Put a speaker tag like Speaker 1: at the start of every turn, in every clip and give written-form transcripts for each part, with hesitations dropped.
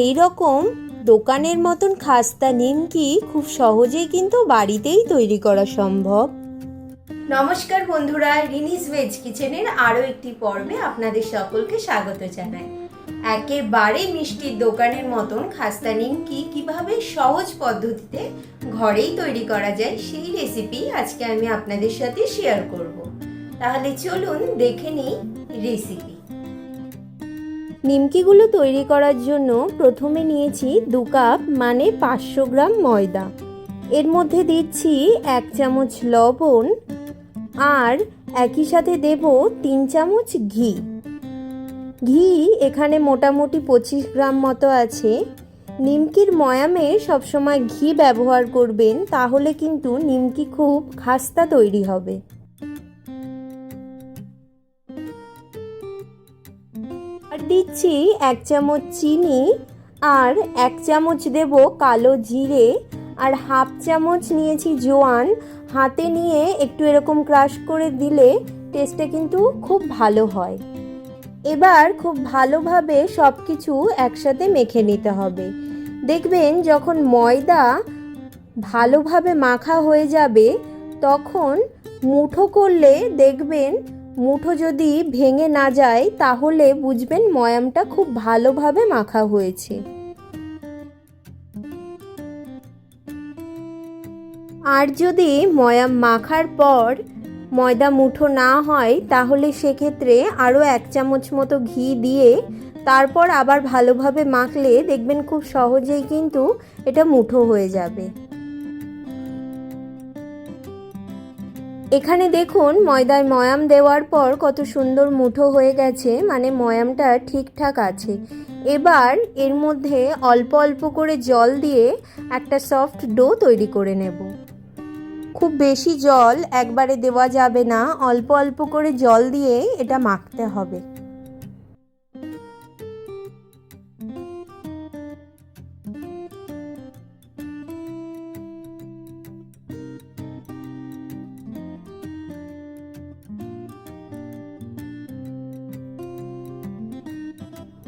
Speaker 1: এই রকম দোকানের মতন খাস্তা নিমকি খুব সহজেই কিন্তু বাড়িতেই তৈরি করা সম্ভব। নমস্কার বন্ধুরা, রিনিস ভেজ কিচেনের আরও একটি পর্বে আপনাদের সকলকে স্বাগত জানাই। একেবারে মিষ্টির দোকানের মতন খাস্তা নিমকি কিভাবে সহজ পদ্ধতিতে ঘরেই তৈরি করা যায় সেই রেসিপি আজকে আমি আপনাদের সাথে শেয়ার করব। তাহলে চলুন দেখে নিই রেসিপি। নিমকিগুলো তৈরি করার জন্য প্রথমে নিয়েছি 2 কাপ মানে 500 গ্রাম ময়দা। এর মধ্যে দিচ্ছি 1 চামচ লবণ আর একই সাথে দেব 3 চামচ ঘি। ঘি এখানে মোটামুটি 25 গ্রাম মতো আছে। নিমকির ময়ামে সবসময় ঘি ব্যবহার করবেন, তাহলে কিন্তু নিমকি খুব খাস্তা তৈরি হবে। আর দিচ্ছি 1 চামচ চিনি আর 1 চামচ দেব কালো জিরে আর হাফ চামচ নিয়েছি জোয়ান। হাতে নিয়ে একটু এরকম ক্রাশ করে দিলে টেস্টটা কিন্তু খুব ভালো হয়। এবার খুব ভালোভাবে সব কিছু একসাথে মেখে নিতে হবে। দেখবেন যখন ময়দা ভালোভাবে মাখা হয়ে যাবে তখন মুঠো করলে দেখবেন মুঠো যদি ভেঙে না যায় তাহলে বুঝবেন ময়ামটা খুব ভালোভাবে মাখা হয়েছে। আর যদি ময়াম মাখার পর ময়দা মুঠো না হয় তাহলে সেক্ষেত্রে আরও 1 চামচ মতো ঘি দিয়ে তারপর আবার ভালোভাবে মাখলে দেখবেন খুব সহজেই কিন্তু এটা মুঠো হয়ে যাবে। এখানে দেখুন ময়দায় ময়াম দেওয়ার পর কত সুন্দর মুঠো হয়ে গেছে, মানে ময়ামটা ঠিকঠাক আছে। এবার এর মধ্যে অল্প অল্প করে জল দিয়ে একটা সফট ডো তৈরি করে নেব। খুব বেশি জল একবারে দেওয়া যাবে না, অল্প অল্প করে জল দিয়ে এটা মাখতে হবে।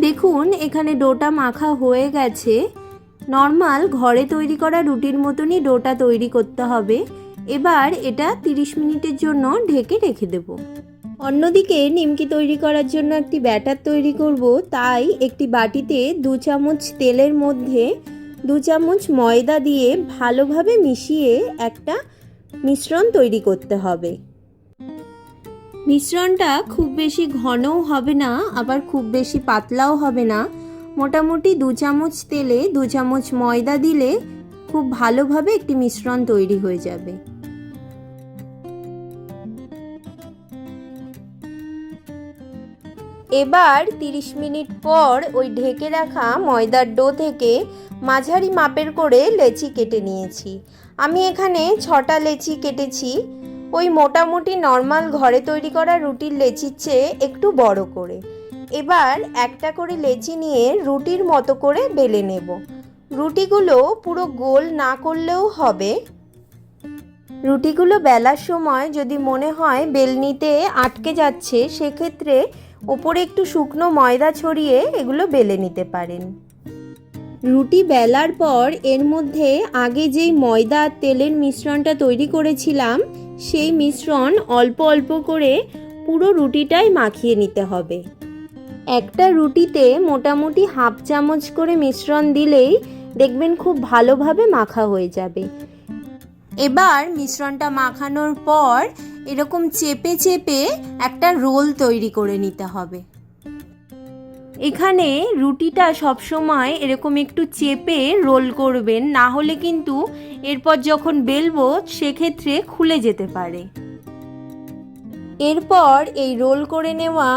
Speaker 1: দেখুন এখানে ডোটা মাখা হয়ে গেছে। নর্মাল ঘরে তৈরি করা রুটির মতনই ডোটা তৈরি করতে হবে। এবার এটা 30 মিনিটের জন্য ঢেকে রেখে দেব। অন্যদিকে নিমকি তৈরি করার জন্য একটি ব্যাটার তৈরি করব, তাই একটি বাটিতে 2 চামচ তেলের মধ্যে 2 চামচ ময়দা দিয়ে ভালোভাবে মিশিয়ে একটা মিশ্রণ তৈরি করতে হবে। মিশ্রণটা খুব বেশি ঘনও হবে না আবার খুব বেশি পাতলাও হবে না, মোটামুটি 2 চামচ তেলে 2 চামচ ময়দা দিলে খুব ভালোভাবে একটি মিশ্রণ তৈরি হয়ে যাবে। এবার 30 মিনিট পর ওই ঢেকে রাখা ময়দার ডো থেকে মাঝারি মাপের করে লেচি কেটে নিয়েছি। আমি এখানে 6টা লেচি কেটেছি, ওই মোটামুটি নর্মাল ঘরে তৈরি করা রুটির লেচির চেয়ে একটু বড় করে। এবার একটা করে লেচি নিয়ে রুটির মতো করে বেলে নেব। রুটিগুলো পুরো গোল না করলেও হবে। রুটিগুলো বেলার সময় যদি মনে হয় বেলনিতে আটকে যাচ্ছে সেক্ষেত্রে ওপরে একটু শুকনো ময়দা ছড়িয়ে এগুলো বেলে নিতে পারেন। রুটি বেলার পর এর মধ্যে আগে যেই ময়দা আর তেলের মিশ্রণটা তৈরি করেছিলাম সেই মিশ্রণ অল্প অল্প করে পুরো রুটিটাই মাখিয়ে নিতে হবে। একটা রুটিতে মোটামুটি হাফ চামচ করে মিশ্রণ দিলেই দেখবেন খুব ভালোভাবে মাখা হয়ে যাবে। এবার মিশ্রণটা মাখানোর পর এরকম চেপে চেপে একটা রোল তৈরি করে নিতে হবে। এখানে রুটিটা সবসময় এরকম একটু চেপে রোল করবেন, না হলে কিন্তু এরপর যখন বেলবো সেক্ষেত্রে খুলে যেতে পারে। এরপর এই রোল করে নেওয়া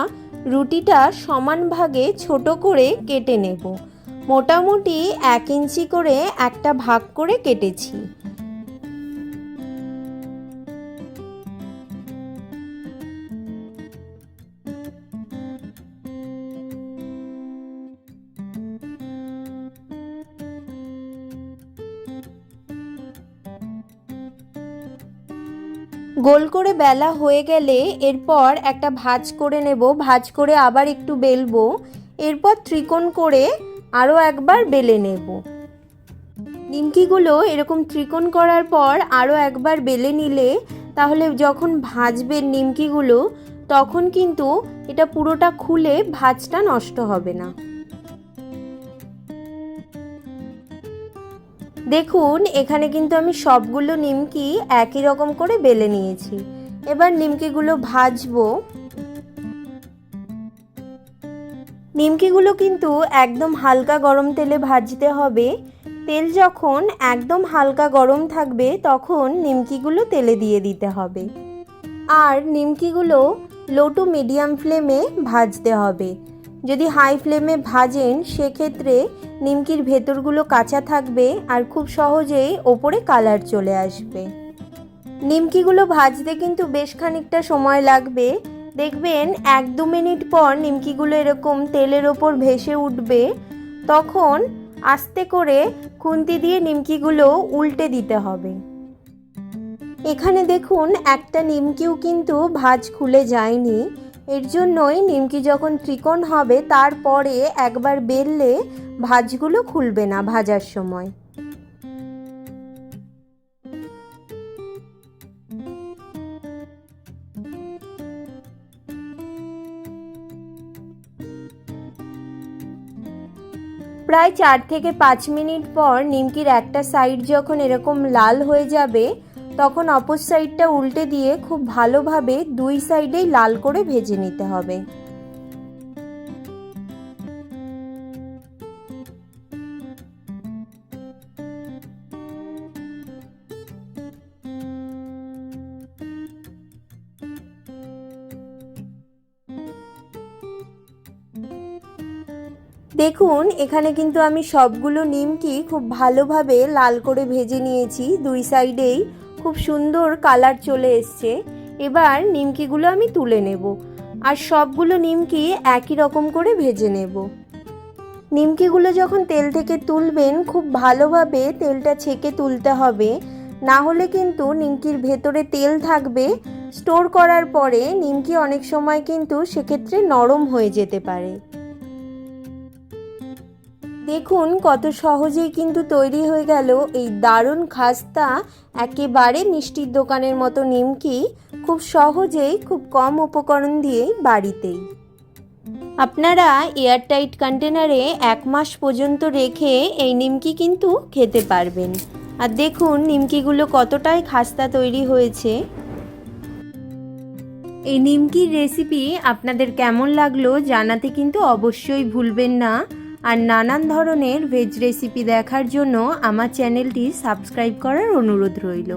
Speaker 1: রুটিটা সমান ভাগে ছোট করে কেটে নেব। মোটামুটি 1 ইঞ্চি করে একটা ভাগ করে কেটেছি। গোল করে বেলা হয়ে গেলে এরপর একটা ভাঁজ করে নেব। ভাঁজ করে আবার একটু বেলবো। এরপর ত্রিকোণ করে আরও একবার বেলে নেব। নিমকিগুলো এরকম ত্রিকোণ করার পর আরও একবার বেলে নিলে তাহলে যখন ভাজবেন নিমকিগুলো তখন কিন্তু এটা পুরোটা খুলে ভাজটা নষ্ট হবে না। দেখুন এখানে কিন্তু আমি সবগুলো নিমকি একই রকম করে বেলে নিয়েছি। এবার নিমকিগুলো ভাজবো। নিমকিগুলো কিন্তু একদম হালকা গরম তেলে ভাজতে হবে। তেল যখন একদম হালকা গরম থাকবে তখন নিমকিগুলো তেলে দিয়ে দিতে হবে। আর নিমকিগুলো লো টু মিডিয়াম ফ্লেমে ভাজতে হবে। যদি হাই ফ্লেমে ভাজেন সেক্ষেত্রে নিমকির ভেতরগুলো কাঁচা থাকবে আর খুব সহজেই ওপরে কালার চলে আসবে। নিমকিগুলো ভাজতে কিন্তু বেশ খানিকটা সময় লাগবে। দেখবেন 1-2 মিনিট পর নিমকিগুলো এরকম তেলের ওপর ভেসে উঠবে, তখন আস্তে করে খুন্তি দিয়ে নিমকিগুলো উল্টে দিতে হবে। এখানে দেখুন একটা নিমকিও কিন্তু ভাঁজ খুলে যায়নি। এর জন্যই নিমকি যখন ত্রিকোণ হবে তারপরে একবার বেললে ভাঁজগুলো খুলবে না ভাজার সময়। প্রায় 4 থেকে 5 মিনিট পর নিমকির একটা সাইড যখন এরকম লাল হয়ে যাবে তখন অপর সাইডটা উল্টে দিয়ে খুব ভালোভাবে 2 সাইডেই লাল করে ভেজে নিতে হবে। দেখুন এখানে কিন্তু আমি সবগুলো নিমকি খুব ভালোভাবে লাল করে ভেজে নিয়েছি। 2 সাইডেই খুব সুন্দর কালার চলে এসছে। এবার নিমকিগুলো আমি তুলে নেব আর সবগুলো নিমকি একই রকম করে ভেজে নেব। নিমকিগুলো যখন তেল থেকে তুলবেন খুব ভালোভাবে তেলটা ছেঁকে তুলতে হবে, না হলে কিন্তু নিমকির ভেতরে তেল থাকবে। স্টোর করার পরে নিমকি অনেক সময় কিন্তু সেক্ষেত্রে নরম হয়ে যেতে পারে। দেখুন কত সহজেই কিন্তু তৈরি হয়ে গেল এই দারুণ খাস্তা একেবারে মিষ্টির দোকানের মতো নিমকি, খুব সহজেই খুব কম উপকরণ দিয়েই বাড়িতেই। আপনারা এয়ারটাইট কন্টেনারে 1 মাস পর্যন্ত রেখে এই নিমকি কিন্তু খেতে পারবেন। আর দেখুন নিমকিগুলো কতটাই খাস্তা তৈরি হয়েছে। এই নিমকির রেসিপি আপনাদের কেমন লাগলো জানাতে কিন্তু অবশ্যই ভুলবেন না। আর নানান ধরনের ভেজ রেসিপি দেখার জন্য আমার চ্যানেলটি সাবস্ক্রাইব করার অনুরোধ রইল।